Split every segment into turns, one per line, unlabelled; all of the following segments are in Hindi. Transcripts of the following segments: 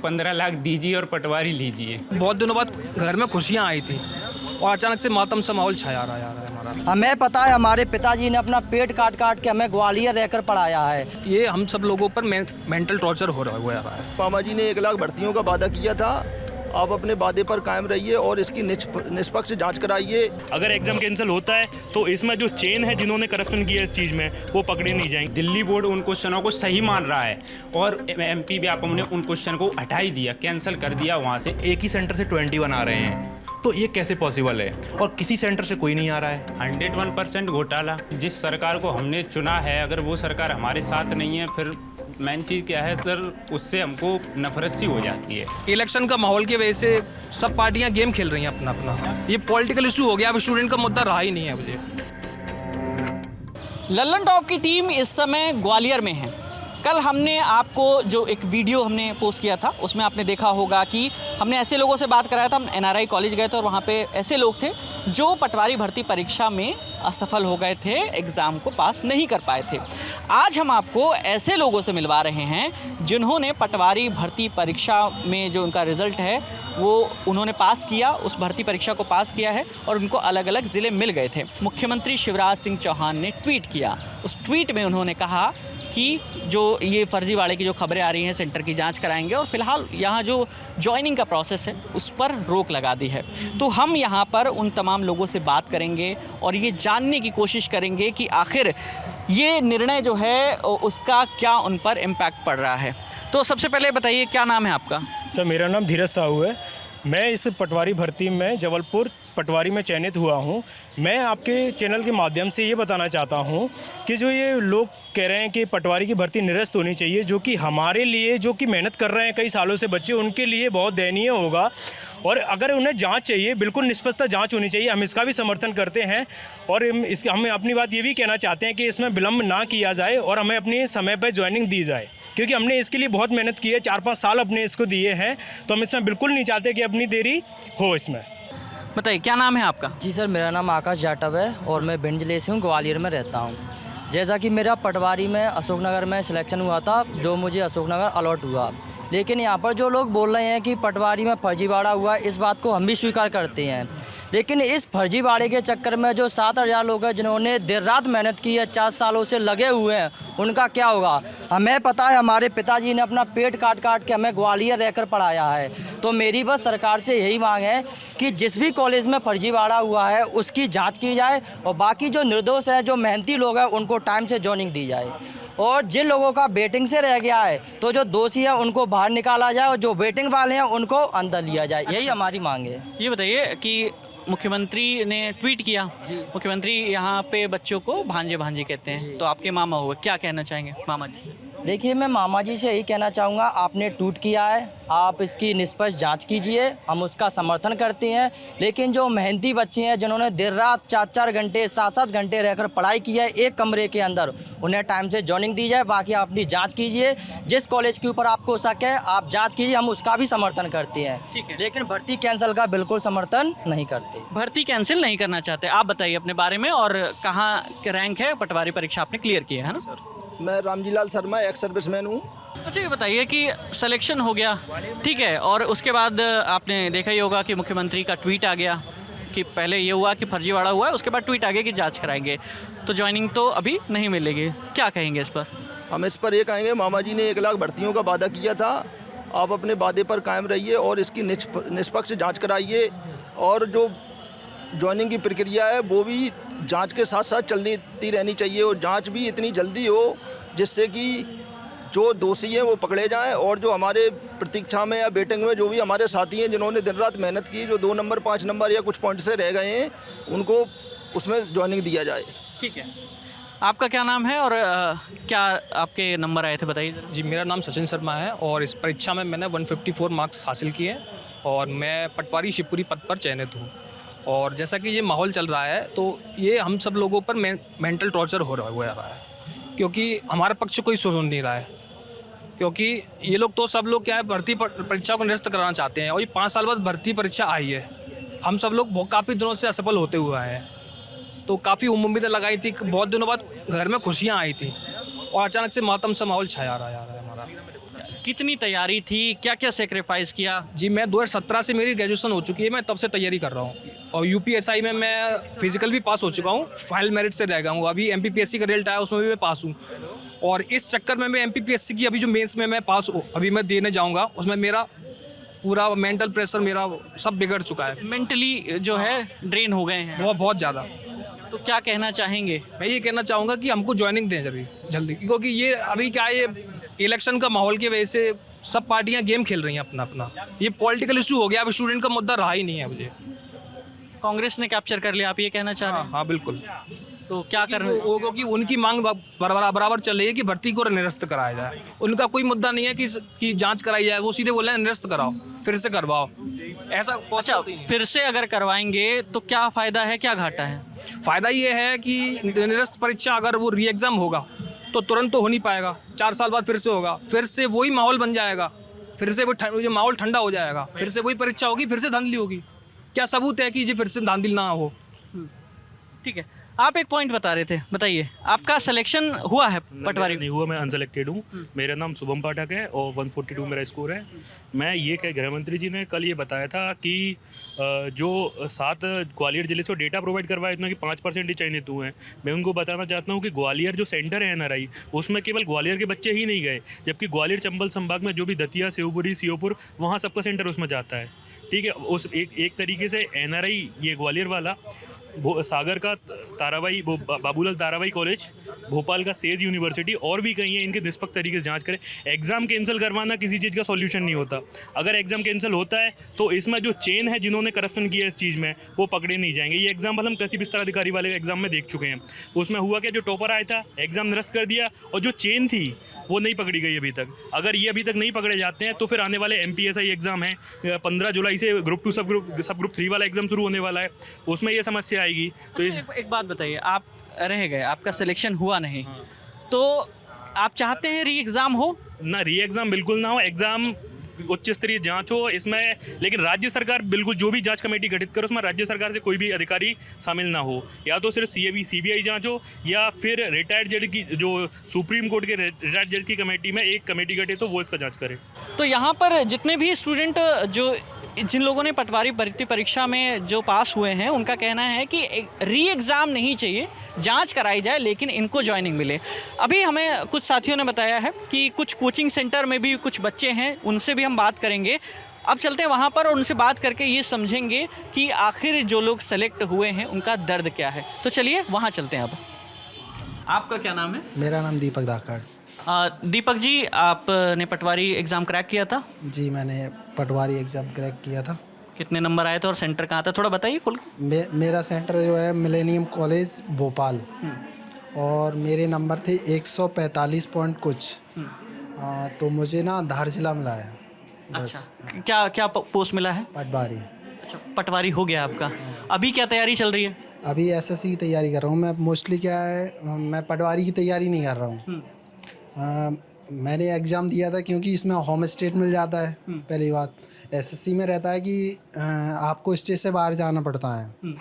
15 लाख दीजिए और पटवारी लीजिए।
बहुत दिनों बाद घर में खुशियाँ आई थी और अचानक से मातम सा माहौल छाया रहा है हमारा।
हमें पता है हमारे पिताजी ने अपना पेट काट काट के हमें ग्वालियर रहकर पढ़ाया है।
ये हम सब लोगों पर मेंटल टॉर्चर हो रहा है।
मामा जी ने 1 लाख भर्तियों का वादा किया था। आप अपने वादे पर कायम रहिए और इसकी निष्पक्ष जांच कराइए।
अगर एग्जाम कैंसिल होता है तो इसमें जो चेन है जिन्होंने करप्शन किया इस चीज़ में वो पकड़े नहीं जाएंगे।
दिल्ली बोर्ड उन क्वेश्चनों को सही मान रहा है और एमपी व्यापम ने उन क्वेश्चन को हटा ही दिया, कैंसिल कर दिया वहाँ से।
एक ही सेंटर से 21 आ रहे हैं, तो ये कैसे पॉसिबल है? और किसी सेंटर से कोई नहीं आ रहा है।
101% घोटाला। जिस सरकार को हमने चुना है, अगर वो सरकार हमारे साथ नहीं है, फिर मेन चीज़ क्या है सर, उससे हमको नफरत सी हो जाती है।
इलेक्शन का माहौल की वजह से सब पार्टियां गेम खेल रही हैं अपना अपना। ये पॉलिटिकल इशू हो गया, अब स्टूडेंट का मुद्दा रहा ही नहीं है। मुझे
लल्लन टॉप की टीम इस समय ग्वालियर में है। कल हमने आपको जो एक वीडियो हमने पोस्ट किया था उसमें आपने देखा होगा कि हमने ऐसे लोगों से बात कराया था। हम NRI कॉलेज गए थे और वहाँ पे ऐसे लोग थे जो पटवारी भर्ती परीक्षा में असफल हो गए थे, एग्ज़ाम को पास नहीं कर पाए थे। आज हम आपको ऐसे लोगों से मिलवा रहे हैं जिन्होंने पटवारी भर्ती परीक्षा में जो उनका रिज़ल्ट है वो उन्होंने पास किया, उस भर्ती परीक्षा को पास किया है और उनको अलग अलग ज़िले मिल गए थे। मुख्यमंत्री शिवराज सिंह चौहान ने ट्वीट किया। उस ट्वीट में उन्होंने कहा कि जो ये फर्जीवाड़े की जो खबरें आ रही हैं सेंटर की जांच कराएंगे और फिलहाल यहाँ जो जॉइनिंग का प्रोसेस है उस पर रोक लगा दी है। तो हम यहाँ पर उन तमाम लोगों से बात करेंगे और ये जानने की कोशिश करेंगे कि आखिर ये निर्णय जो है उसका क्या उन पर इम्पैक्ट पड़ रहा है। तो सबसे पहले बताइए क्या नाम है आपका?
सर मेरा नाम धीरज साहू है। मैं इस पटवारी भर्ती में जबलपुर पटवारी में चयनित हुआ हूं। मैं आपके चैनल के माध्यम से ये बताना चाहता हूं कि जो ये लोग कह रहे हैं कि पटवारी की भर्ती निरस्त होनी चाहिए, जो कि हमारे लिए जो कि मेहनत कर रहे हैं कई सालों से बच्चे, उनके लिए बहुत दयनीय होगा। और अगर उन्हें जांच चाहिए, बिल्कुल निष्पक्षता जांच होनी चाहिए। हम इसका भी समर्थन करते हैं और हम अपनी बात ये भी कहना चाहते हैं कि इसमें विलम्ब ना किया जाए और हमें अपनी समय पर ज्वाइनिंग दी जाए, क्योंकि हमने इसके लिए बहुत मेहनत की है। 4-5 साल अपने इसको दिए हैं, तो हम इसमें बिल्कुल नहीं चाहते कि अपनी देरी हो इसमें।
बताइए क्या नाम है आपका?
जी सर, मेरा नाम आकाश जाटव है और मैं भिंड जिले से हूँ, ग्वालियर में रहता हूँ। जैसा कि मेरा पटवारी में अशोकनगर में सिलेक्शन हुआ था, जो मुझे अशोकनगर अलॉट हुआ, लेकिन यहाँ पर जो लोग बोल रहे हैं कि पटवारी में फर्जीवाड़ा हुआ, इस बात को हम भी स्वीकार करते हैं। लेकिन इस फर्जीवाड़े के चक्कर में जो 7,000 लोग हैं जिन्होंने देर रात मेहनत की है, 4 सालों से लगे हुए हैं, उनका क्या होगा? हमें पता है हमारे पिताजी ने अपना पेट काट काट के हमें ग्वालियर रहकर पढ़ाया है। तो मेरी बस सरकार से यही मांग है कि जिस भी कॉलेज में फर्जीवाड़ा हुआ है उसकी जांच की जाए और बाकी जो निर्दोष हैं, जो मेहनती लोग हैं, उनको टाइम से जॉइनिंग दी जाए। और जिन लोगों का वेटिंग से रह गया है तो जो दोषी है उनको बाहर निकाला जाए और जो वेटिंग वाले हैं उनको अंदर लिया जाए। यही हमारी मांग है।
ये बताइए कि मुख्यमंत्री ने ट्वीट किया। मुख्यमंत्री यहाँ पे बच्चों को भांजे भांजे कहते हैं, तो आपके मामा हुए, क्या कहना चाहेंगे मामा जी?
देखिए, मैं मामा जी से यही कहना चाहूँगा, आपने ट्वीट किया है, आप इसकी निष्पक्ष जांच कीजिए, हम उसका समर्थन करते हैं। लेकिन जो मेहनती बच्चे हैं जिन्होंने देर रात 4-4 घंटे 7-7 घंटे रहकर पढ़ाई की है एक कमरे के अंदर, उन्हें टाइम से जॉइनिंग दी जाए। बाकी आप अपनी जांच कीजिए, जिस कॉलेज के ऊपर आपको शक है आप जांच कीजिए, हम उसका भी समर्थन करते हैं।
ठीक है।
लेकिन भर्ती कैंसिल का बिल्कुल समर्थन नहीं करते।
भर्ती कैंसिल नहीं करना चाहते। आप बताइए अपने बारे में और कहाँ रैंक है, पटवारी परीक्षा आपने क्लियर की है ना?
सर मैं रामजीलाल शर्मा, एक्स सर्विसमैन हूँ।
अच्छा ये बताइए कि सिलेक्शन हो गया, ठीक है, और उसके बाद आपने देखा ही होगा कि मुख्यमंत्री का ट्वीट आ गया कि पहले ये हुआ कि फर्जीवाड़ा हुआ है, उसके बाद ट्वीट आ गया कि जांच कराएंगे, तो ज्वाइनिंग तो अभी नहीं मिलेगी। क्या कहेंगे इस पर?
हम इस पर ये कहेंगे, मामा जी ने 1 लाख भर्तियों का वादा किया था। आप अपने वादे पर कायम रहिए और इसकी निष्पक्ष जाँच कराइए और जो ज्वाइनिंग की प्रक्रिया है वो भी जांच के साथ साथ चलती रहनी चाहिए और जांच भी इतनी जल्दी हो जिससे कि जो दोषी हैं वो पकड़े जाएं और जो हमारे प्रतीक्षा में या वेटिंग में जो भी हमारे साथी हैं जिन्होंने दिन रात मेहनत की, जो 2 नंबर 5 नंबर या कुछ पॉइंट से रह गए हैं, उनको उसमें ज्वाइनिंग दिया जाए।
ठीक है। आपका क्या नाम है और क्या आपके नंबर आए थे, बताइए।
जी, मेरा नाम सचिन शर्मा है और इस परीक्षा में मैंने 154 मार्क्स हासिल किए और मैं पटवारी शिवपुरी पद पर चयनित हूँ। और जैसा कि ये माहौल चल रहा है तो ये हम सब लोगों पर मेंटल टॉर्चर हो रहा है, क्योंकि हमारा पक्ष कोई सुन नहीं रहा है। क्योंकि ये लोग तो सब लोग क्या है, भर्ती परीक्षा को निरस्त कराना चाहते हैं और ये 5 साल बाद भर्ती परीक्षा आई है। हम सब लोग काफ़ी दिनों से असफल होते हुए आए हैं, तो काफ़ी उम्मीदें लगाई थी, बहुत दिनों बाद घर में खुशियाँ आई थी और अचानक से मातम सा माहौल छाया रहा है हमारा।
कितनी तैयारी थी, क्या क्या सेक्रीफाइस किया?
जी मैं 2017 से मेरी ग्रेजुएशन हो चुकी है, मैं तब से तैयारी कर रहा हूँ और यूपीएसआई में मैं फिजिकल भी पास हो चुका हूँ, फाइल मेरिट से रह गया हूँ। अभी एमपीपीएससी का रिजल्ट आया उसमें भी मैं पास हूँ और इस चक्कर में मैं एमपीपीएससी की अभी जो मेंस में मैं पास अभी मैं देने जाऊँगा उसमें मेरा पूरा मेंटल प्रेशर मेरा सब बिगड़ चुका है,
मेंटली जो है ड्रेन हो गए हैं।
बहुत ज़्यादा।
तो क्या कहना चाहेंगे?
मैं ये कहना चाहूँगा कि हमको ज्वाइनिंग दें जल्दी, क्योंकि ये अभी क्या है, ये इलेक्शन का माहौल की वजह से सब पार्टियां गेम खेल रही हैं अपना अपना। ये पॉलिटिकल इशू हो गया, अब स्टूडेंट का मुद्दा रहा ही नहीं है मुझे।
कांग्रेस ने कैप्चर कर लिया, आप ये कहना चाह रहे हैं?
हाँ बिल्कुल।
तो क्या कर रहे हैं?
क्योंकि उनकी मांग बराबर चल रही है कि भर्ती को निरस्त कराया जाए। उनका कोई मुद्दा नहीं है कि जांच कराई जाए, वो सीधे बोल रहे हैं निरस्त कराओ, फिर से करवाओ। ऐसा
अच्छा, फिर से अगर करवाएंगे तो क्या फ़ायदा है, क्या घाटा है?
फ़ायदा ये है कि निरस्त परीक्षा अगर वो री एग्ज़ाम होगा तो तुरंत तो हो नहीं पाएगा, 4 साल बाद फिर से होगा, फिर से वही माहौल बन जाएगा, फिर से वो माहौल ठंडा हो जाएगा, फिर से वही परीक्षा होगी, फिर से धांधली होगी। क्या सबूत है कि ये फिर से धांधली ना हो?
ठीक है, आप एक पॉइंट बता रहे थे, बताइए। आपका सिलेक्शन हुआ है पटवारी?
नहीं हुआ, मैं अनसेलेक्टेड हूँ। मेरा नाम शुभम पाठक है और 142 मेरा स्कोर है। मैं ये कह, गृह मंत्री जी ने कल ये बताया था कि जो 7 ग्वालियर जिले से डेटा प्रोवाइड करवाए इतना कि 5% ही चयनित हुए हैं। मैं उनको बताना चाहता हूँ कि ग्वालियर जो सेंटर है NRI, उसमें केवल ग्वालियर के बच्चे ही नहीं गए, जबकि ग्वालियर चंबल संभाग में जो भी दतिया, शिवपुरी, सीहोपुर, वहाँ सबका सेंटर उसमें जाता है। ठीक है, उस एक तरीके से NRI ये ग्वालियर वाला, सागर का ताराबाई बाबूलाल ताराबाई कॉलेज, भोपाल का सेज यूनिवर्सिटी और भी कहीं है, इनके निष्पक्ष तरीके से जांच करें। एग्ज़ाम कैंसिल करवाना किसी चीज़ का सॉल्यूशन नहीं होता। अगर एग्ज़ाम कैंसिल होता है तो इसमें जो चेन है जिन्होंने करप्शन किया इस चीज़ में, वो पकड़े नहीं जाएंगे। ये एग्जाम्पल हम कृषि विस्तार अधिकारी वाले एग्जाम में देख चुके हैं। उसमें हुआ क्या, जो टॉपर आया था एग्ज़ाम निरस्त कर दिया और जो चेन थी वो नहीं पकड़ी गई अभी तक। अगर ये अभी तक नहीं पकड़े जाते हैं तो फिर आने वाले MPSI एग्ज़ाम है 15 जुलाई से ग्रुप 2 सब ग्रुप 3 वाला एग्ज़ाम शुरू होने वाला है, उसमें ये समस्या आएगी। तो
एक बात बताइए, आप रह गए, आपका सिलेक्शन हुआ नहीं, तो आप चाहते हैं री एग्ज़ाम हो?
ना, री एग्ज़ाम बिल्कुल ना हो, एग्ज़ाम उच्च स्तरीय जांच हो इसमें, लेकिन राज्य सरकार बिल्कुल जो भी जांच कमेटी गठित करे उसमें राज्य सरकार से कोई भी अधिकारी शामिल ना हो। या तो सिर्फ CBI जांच हो या फिर रिटायर्ड जज की, जो सुप्रीम कोर्ट के रिटायर्ड जज की कमेटी में एक कमेटी गठित हो, वो इसका जांच करे।
तो यहाँ पर जितने भी स्टूडेंट जिन लोगों ने पटवारी भर्ती परीक्षा में जो पास हुए हैं, उनका कहना है कि री एग्ज़ाम नहीं चाहिए, जांच कराई जाए लेकिन इनको ज्वाइनिंग मिले। अभी हमें कुछ साथियों ने बताया है कि कुछ कोचिंग सेंटर में भी कुछ बच्चे हैं, उनसे भी हम बात करेंगे। अब चलते हैं वहाँ पर और उनसे बात करके ये समझेंगे कि आखिर जो लोग सेलेक्ट हुए हैं उनका दर्द क्या है। तो चलिए वहाँ चलते हैं। अब आपका क्या नाम है?
मेरा नाम दीपक धाकड़।
दीपक जी, आपने पटवारी एग्ज़ाम क्रैक किया था?
जी, मैंने पटवारी एग्ज़ाम क्रैक किया था।
कितने नंबर आए थे और सेंटर कहाँ था, थोड़ा बताइए खुल?
मेरा सेंटर जो है मिलेनियम कॉलेज भोपाल, और मेरे नंबर थे 145 पॉइंट कुछ। तो मुझे ना धार जिला मिला है बस।
अच्छा, क्या पोस्ट मिला है?
पटवारी।
अच्छा, पटवारी हो गया आपका। अभी क्या तैयारी चल रही है?
अभी SSC की तैयारी कर रहा हूँ मैं। मोस्टली क्या है, मैं पटवारी की तैयारी नहीं कर रहा हूँ। मैंने एग्ज़ाम दिया था क्योंकि इसमें होम स्टेट मिल जाता है। पहली बात, SSC में रहता है कि आपको स्टेट से बाहर जाना पड़ता है,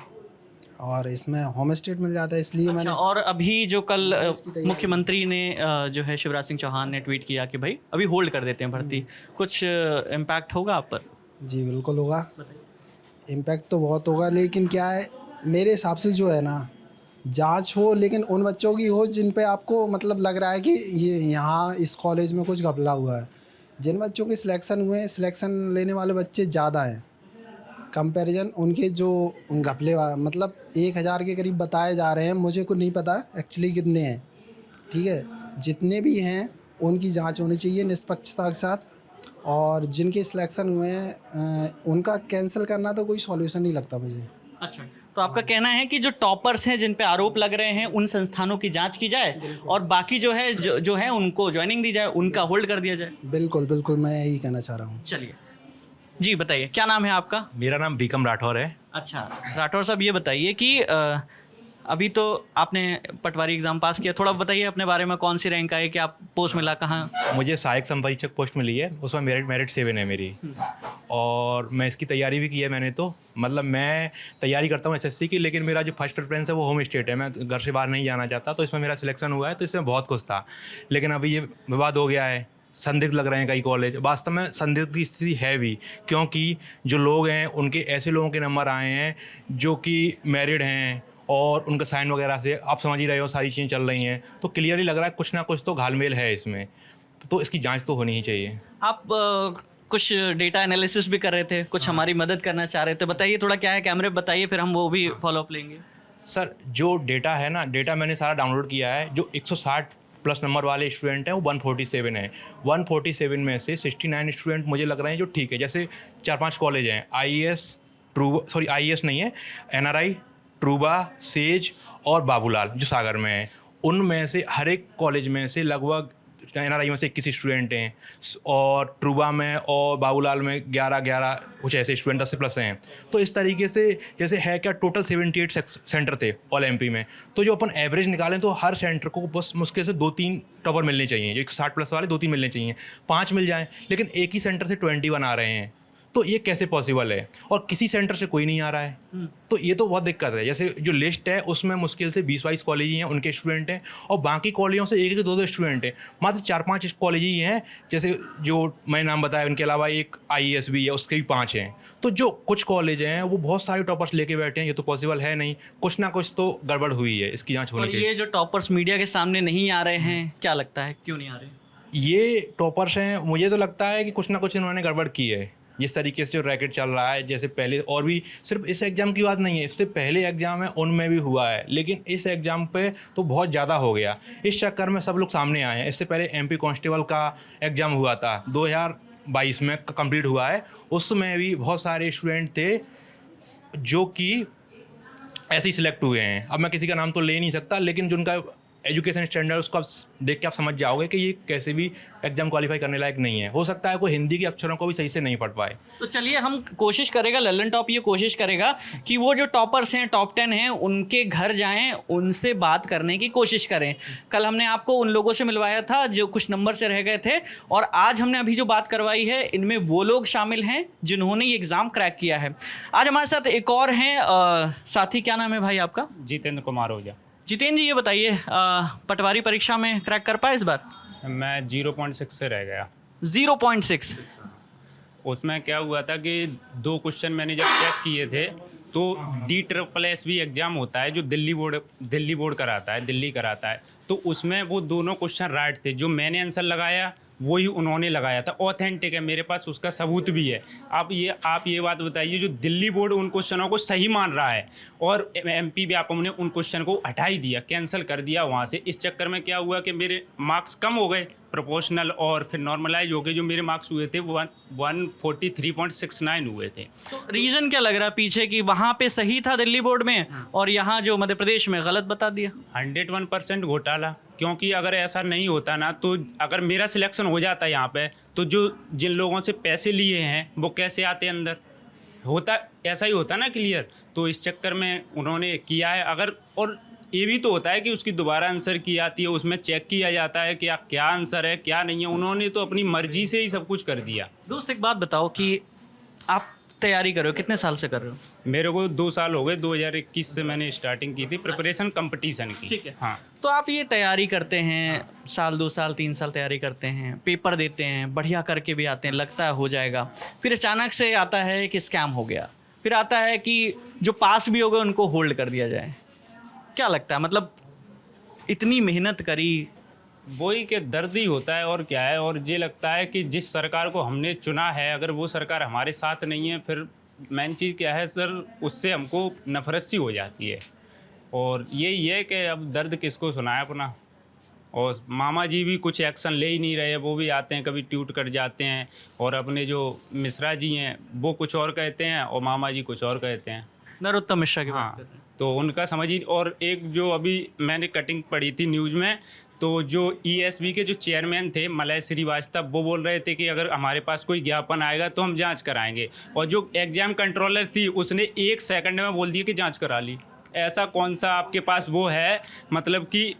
और इसमें होम स्टेट मिल जाता है, इसलिए मैंने।
और अभी जो कल मुख्यमंत्री ने जो है शिवराज सिंह चौहान ने ट्वीट किया कि भाई अभी होल्ड कर देते हैं भर्ती, कुछ इम्पैक्ट होगा आप पर?
जी बिल्कुल होगा, इम्पैक्ट तो बहुत होगा। लेकिन क्या है, मेरे हिसाब से जो है ना, जांच हो लेकिन उन बच्चों की हो जिन पे आपको मतलब लग रहा है कि ये यहाँ इस कॉलेज में कुछ घपला हुआ है। जिन बच्चों के सिलेक्शन हुए हैं, सिलेक्शन लेने वाले बच्चे ज़्यादा हैं कंपैरिजन उनके जो घपले मतलब 1000 के करीब बताए जा रहे हैं। मुझे को नहीं पता एक्चुअली कितने हैं, ठीक है। जितने भी हैं उनकी जांच होनी चाहिए निष्पक्षता के साथ, और जिनके सिलेक्शन हुए हैं उनका कैंसिल करना तो कोई सॉल्यूशन नहीं लगता मुझे।
अच्छा, तो आपका कहना है कि जो टॉपर्स हैं, जिन पे आरोप लग रहे हैं, उन संस्थानों की जांच की जाए और बाकी जो है जो है उनको ज्वाइनिंग दी जाए, उनका होल्ड कर दिया जाए।
बिल्कुल बिल्कुल, मैं यही कहना चाह रहा हूँ।
चलिए जी, बताइए क्या नाम है आपका?
मेरा नाम बीकम राठौर है।
अच्छा राठौर साहब, ये बताइए कि अभी तो आपने पटवारी एग्ज़ाम पास किया, थोड़ा बताइए अपने बारे में, कौन सी रैंक आई, क्या पोस्ट मिला, कहाँ?
मुझे सहायक संपरीक्षक पोस्ट मिली है, उसमें मेरिट 7 है मेरी, और मैं इसकी तैयारी भी की है मैंने। तो मतलब मैं तैयारी करता हूँ SSC की, लेकिन मेरा जो फर्स्ट प्रेफरेंस है वो होम स्टेट है, मैं घर से बाहर नहीं जाना चाहता। तो इसमें मेरा सिलेक्शन हुआ है, तो इसमें बहुत कुछ था। लेकिन अभी ये विवाद हो गया है संदिग्ध लग रहे हैं कई कॉलेज। वास्तव में संदिग्ध की स्थिति है भी, क्योंकि जो लोग हैं उनके ऐसे लोगों के नंबर आए हैं जो कि मैरिड हैं और उनका साइन वगैरह से आप समझ ही रहे हो सारी चीज़ें चल रही हैं, तो क्लियरली लग रहा है कुछ ना कुछ तो घालमेल है इसमें, तो इसकी जांच तो होनी ही चाहिए।
आप कुछ डेटा एनालिसिस भी कर रहे थे, कुछ हमारी मदद करना चाह रहे थे, बताइए थोड़ा क्या है, कैमरे बताइए, फिर हम वो भी फॉलोअप लेंगे।
सर जो डेटा है ना, डेटा मैंने सारा डाउनलोड किया है। जो 160 प्लस नंबर वाले स्टूडेंट हैं वो 147 है। 147 में से 69 स्टूडेंट मुझे लग रहे हैं जो ठीक है। जैसे 4-5 कॉलेज हैं, IES नहीं है, NRI, ट्रूबा, सेज और बाबूलाल जो सागर में है। उनमें से हर एक कॉलेज में से लगभग NRI में से 21 स्टूडेंट हैं और ट्रूबा में और बाबूलाल में 11 कुछ ऐसे स्टूडेंट 10 से प्लस हैं। तो इस तरीके से जैसे है क्या, टोटल 78 सेंटर थे ऑल MP में। तो जो अपन एवरेज निकालें तो हर सेंटर को बस मुश्किल से 2-3 टॉपर मिलने चाहिए। जो 160 प्लस वाले 2-3 मिलने चाहिए, 5 मिल जाएँ, लेकिन एक ही सेंटर से 21 आ रहे हैं। तो ये कैसे पॉसिबल है? और किसी सेंटर से कोई नहीं आ रहा है, तो ये तो बहुत दिक्कत है। जैसे जो लिस्ट है उसमें मुश्किल से 20-22 कॉलेज ही हैं, उनके स्टूडेंट हैं, और बाकी कॉलेजों से 1-2 स्टूडेंट हैं। मात्र 4-5 कॉलेज ही हैं, जैसे जो मैं नाम बताया, उनके अलावा एक IES भी है, उसके भी 5 हैं। तो जो कुछ कॉलेज हैं वो बहुत सारे टॉपर्स लेके बैठे हैं, ये तो पॉसिबल है नहीं। कुछ ना कुछ तो गड़बड़ हुई है, इसकी जाँच होनी चाहिए।
ये जो टॉपर्स मीडिया के सामने नहीं आ रहे हैं, क्या लगता है क्यों नहीं आ रहे?
ये टॉपर्स हैं, मुझे तो लगता है कि कुछ ना कुछ इन्होंने गड़बड़ की है। जिस तरीके से जो रैकेट चल रहा है, जैसे पहले और भी, सिर्फ इस एग्ज़ाम की बात नहीं है, इससे पहले एग्ज़ाम है उनमें भी हुआ है, लेकिन इस एग्ज़ाम पे तो बहुत ज़्यादा हो गया। इस चक्कर में सब लोग सामने आए हैं। इससे पहले MP कांस्टेबल का एग्ज़ाम हुआ था, 2022 में कंप्लीट हुआ है। उसमें भी बहुत सारे स्टूडेंट थे जो कि ऐसे ही सिलेक्ट हुए हैं। अब मैं किसी का नाम तो ले नहीं सकता, लेकिन जो उनका एजुकेशन स्टैंडर्ड उसको आप देख के आप समझ जाओगे कि ये कैसे भी एग्जाम क्वालिफाई करने लायक नहीं है। हो सकता है कोई हिंदी के अक्षरों को भी सही से नहीं पढ़ पाए।
तो चलिए हम कोशिश करेगा, लल्लन टॉप ये कोशिश करेगा कि वो जो टॉपर्स हैं, टॉप 10 हैं, उनके घर जाएं, उनसे बात करने की कोशिश करें। कल हमने आपको उन लोगों से मिलवाया था जो कुछ नंबर से रह गए थे, और आज हमने अभी जो बात करवाई है इनमें वो लोग शामिल हैं जिन्होंने ये एग्ज़ाम क्रैक किया है। आज हमारे साथ एक और हैं साथी, क्या नाम है भाई आपका?
जितेंद्र कुमार ओझा।
जितेंद्र जी, ये बताइए पटवारी परीक्षा में क्रैक कर पाए इस बार?
मैं 0.6 से रह गया।
0.6?
उसमें क्या हुआ था कि 2 क्वेश्चन मैंने जब चेक किए थे, तो DSSS एग्ज़ाम होता है जो दिल्ली बोर्ड कराता है, दिल्ली कराता है। तो उसमें वो दोनों क्वेश्चन राइट थे। जो मैंने आंसर लगाया वही उन्होंने लगाया था, ऑथेंटिक है, मेरे पास उसका सबूत भी है। आप ये बात बताइए, जो दिल्ली बोर्ड उन क्वेश्चनों को सही मान रहा है और MP भी आप हमने उन क्वेश्चन को हटा ही दिया, कैंसिल कर दिया वहाँ से। इस चक्कर में क्या हुआ कि मेरे मार्क्स कम हो गए, प्रोपोर्शनल और फिर नॉर्मलाइज हो गए। जो मेरे मार्क्स हुए थे 143.69 हुए थे।
तो रीज़न क्या लग रहा है पीछे कि वहाँ पे सही था दिल्ली बोर्ड में और यहाँ जो मध्य प्रदेश में गलत बता दिया?
101% घोटाला। क्योंकि अगर ऐसा नहीं होता ना, तो अगर मेरा सिलेक्शन हो जाता यहाँ पे, तो जिन लोगों से पैसे लिए हैं वो कैसे आते अंदर? होता ऐसा ही होता ना क्लियर। तो इस चक्कर में उन्होंने किया है। अगर और ये भी तो होता है कि उसकी दोबारा आंसर की आती है, उसमें चेक किया जाता है कि क्या आंसर है क्या नहीं है। उन्होंने तो अपनी मर्जी से ही सब कुछ कर दिया।
दोस्त एक बात बताओ कि आप तैयारी कर रहे हो, कितने साल से कर रहे हो?
मेरे को 2 साल हो गए, 2021 से मैंने स्टार्टिंग की थी प्रिपरेशन कंपटीशन की।
ठीक है।
हाँ।
तो आप ये तैयारी करते हैं, साल 2 साल 3 साल तैयारी करते हैं, पेपर देते हैं, बढ़िया करके भी आते हैं, लगता है हो जाएगा, फिर अचानक से आता है कि स्कैम हो गया, फिर आता है कि जो पास भी हो गए उनको होल्ड कर दिया जाए। क्या लगता है, मतलब इतनी मेहनत करी,
वही के दर्द ही होता है और क्या है। और ये लगता है कि जिस सरकार को हमने चुना है, अगर वो सरकार हमारे साथ नहीं है, फिर मेन चीज़ क्या है सर, उससे हमको नफरत सी हो जाती है। और यही है कि अब दर्द किसको सुनाए अपना। और मामा जी भी कुछ एक्शन ले ही नहीं रहे, वो भी आते हैं कभी ट्वीट कर जाते हैं, और अपने जो मिश्रा जी हैं वो कुछ और कहते हैं और मामा जी कुछ और कहते हैं।
नरोत्तम मिश्रा की बात करते हैं।
तो उनका समझ ही। और एक जो अभी मैंने कटिंग पढ़ी थी न्यूज़ में, तो जो ESB के जो चेयरमैन थे मलय श्रीवास्तव, वो बोल रहे थे कि अगर हमारे पास कोई ज्ञापन आएगा तो हम जांच कराएंगे। और जो एग्ज़ाम कंट्रोलर थी उसने 1 सेकंड में बोल दिया कि जांच करा ली। ऐसा कौन सा आपके पास वो है, मतलब कि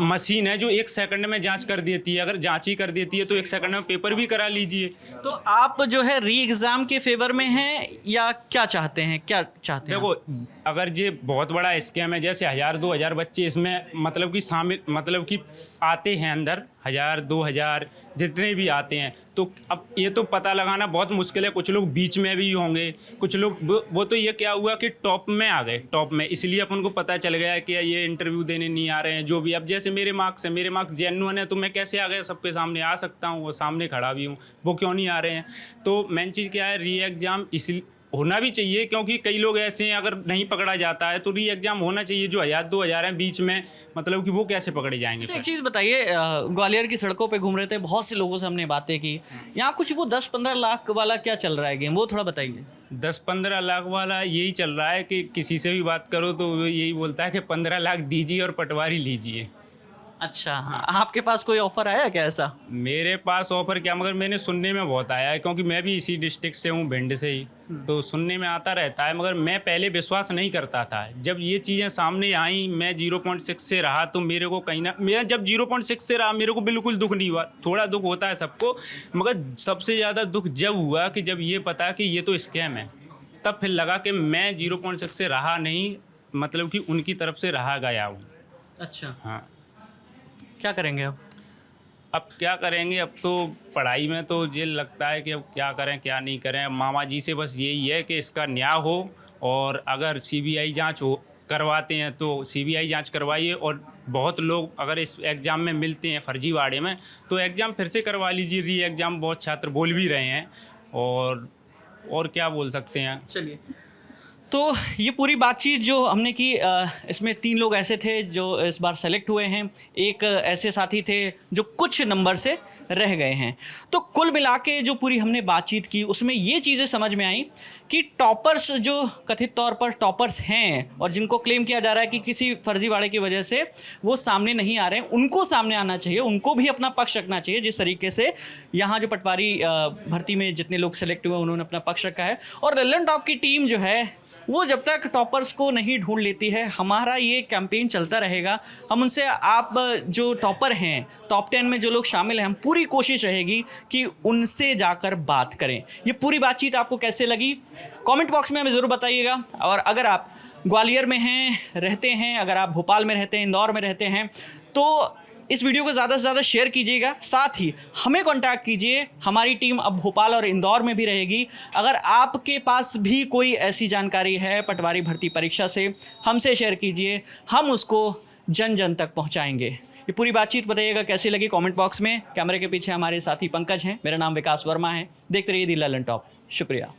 मशीन है जो 1 सेकंड में जांच कर देती है। अगर जांच ही कर देती है तो 1 सेकंड में पेपर भी करा लीजिए।
तो आप जो है री एग्ज़ाम के फेवर में हैं या क्या चाहते हैं, क्या चाहते हैं?
देखो, अगर ये बहुत बड़ा स्कैम है, जैसे 1000-2000 बच्चे इसमें मतलब कि शामिल, मतलब कि आते हैं अंदर, 1000-2000 जितने भी आते हैं, तो अब ये तो पता लगाना बहुत मुश्किल है। कुछ लोग बीच में भी होंगे, कुछ लोग वो तो ये क्या हुआ कि टॉप में आ गए, टॉप में, इसलिए अपन को पता चल गया कि ये इंटरव्यू देने नहीं आ रहे हैं। जो भी, अब जैसे मेरे मार्क्स हैं, मेरे मार्क्स जेन्युइन है, तो मैं कैसे आ गया सबके सामने? आ सकता हूँ, वो सामने खड़ा भी हूँ, वो क्यों नहीं आ रहे हैं? तो मेन चीज़ क्या है, री एग्ज़ाम इसलिए होना भी चाहिए, क्योंकि कई लोग ऐसे हैं, अगर नहीं पकड़ा जाता है तो री एग्ज़ाम होना चाहिए। जो 1000-2000 हैं बीच में, मतलब कि वो कैसे पकड़े जाएंगे?
तो एक चीज़ बताइए, ग्वालियर की सड़कों पे घूम रहे थे, बहुत से लोगों से हमने बातें की, यहाँ कुछ वो 10-15 लाख वाला क्या चल रहा है गेम, वो थोड़ा बताइए।
10-15 लाख वाला यही चल रहा है कि किसी से भी बात करो तो वो यही बोलता है कि 15 लाख दीजिए और पटवारी लीजिए।
अच्छा, आपके पास कोई ऑफर आया क्या ऐसा?
मेरे पास ऑफर क्या, मगर मैंने सुनने में बहुत आया है, क्योंकि मैं भी इसी डिस्ट्रिक्ट से हूँ, भिंड से ही, तो सुनने में आता रहता है। मगर मैं पहले विश्वास नहीं करता था। जब ये चीज़ें सामने आई, मैं 0.6 से रहा, तो मेरे को कहीं ना, मैं जब 0.6 से रहा, मेरे को बिल्कुल दुख नहीं हुआ। थोड़ा दुख होता है सबको, मगर सबसे ज़्यादा दुख जब हुआ कि जब ये पता कि ये तो स्कैम है, तब फिर लगा कि मैं 0.6 से रहा नहीं, मतलब कि उनकी तरफ से रहा गया हूँ।
अच्छा,
हाँ,
क्या करेंगे अब
क्या करेंगे? अब तो पढ़ाई में तो ये लगता है कि अब क्या करें क्या नहीं करें। अब मामा जी से बस यही है कि इसका न्याय हो, और अगर सीबीआई जांच हो करवाते हैं तो सीबीआई जांच करवाइए, और बहुत लोग अगर इस एग्ज़ाम में मिलते हैं फर्जीवाड़े में, तो एग्ज़ाम फिर से करवा लीजिए, री एग्ज़ाम। बहुत छात्र बोल भी रहे हैं, और क्या बोल सकते हैं।
चलिए, तो ये पूरी बातचीत जो हमने की, इसमें 3 लोग ऐसे थे जो इस बार सेलेक्ट हुए हैं, एक ऐसे साथी थे जो कुछ नंबर से रह गए हैं। तो कुल मिला के जो पूरी हमने बातचीत की, उसमें ये चीज़ें समझ में आई कि टॉपर्स जो कथित तौर पर टॉपर्स हैं और जिनको क्लेम किया जा रहा है कि किसी फर्जीवाड़े की वजह से वो सामने नहीं आ रहे हैं, उनको सामने आना चाहिए, उनको भी अपना पक्ष रखना चाहिए। जिस तरीके से यहाँ जो पटवारी भर्ती में जितने लोग सेलेक्ट हुए उन्होंने अपना पक्ष रखा है, और लल्लन टॉप की टीम जो है वो जब तक टॉपर्स को नहीं ढूंढ लेती है, हमारा ये कैंपेन चलता रहेगा। हम उनसे, आप जो टॉपर हैं, टॉप 10 में जो लोग शामिल हैं, हम पूरी कोशिश रहेगी कि उनसे जाकर बात करें। ये पूरी बातचीत आपको कैसे लगी कमेंट बॉक्स में हमें ज़रूर बताइएगा। और अगर आप ग्वालियर में हैं, रहते हैं, अगर आप भोपाल में रहते हैं, इंदौर में रहते हैं, तो इस वीडियो को ज़्यादा से ज़्यादा शेयर कीजिएगा। साथ ही हमें कांटेक्ट कीजिए, हमारी टीम अब भोपाल और इंदौर में भी रहेगी। अगर आपके पास भी कोई ऐसी जानकारी है पटवारी भर्ती परीक्षा से, हमसे शेयर कीजिए, हम उसको जन जन तक पहुंचाएंगे। ये पूरी बातचीत बताइएगा कैसी लगी कमेंट बॉक्स में। कैमरे के पीछे हमारे साथी पंकज हैं, मेरा नाम विकास वर्मा है। देखते रहिए दी लल्लन टॉप। शुक्रिया।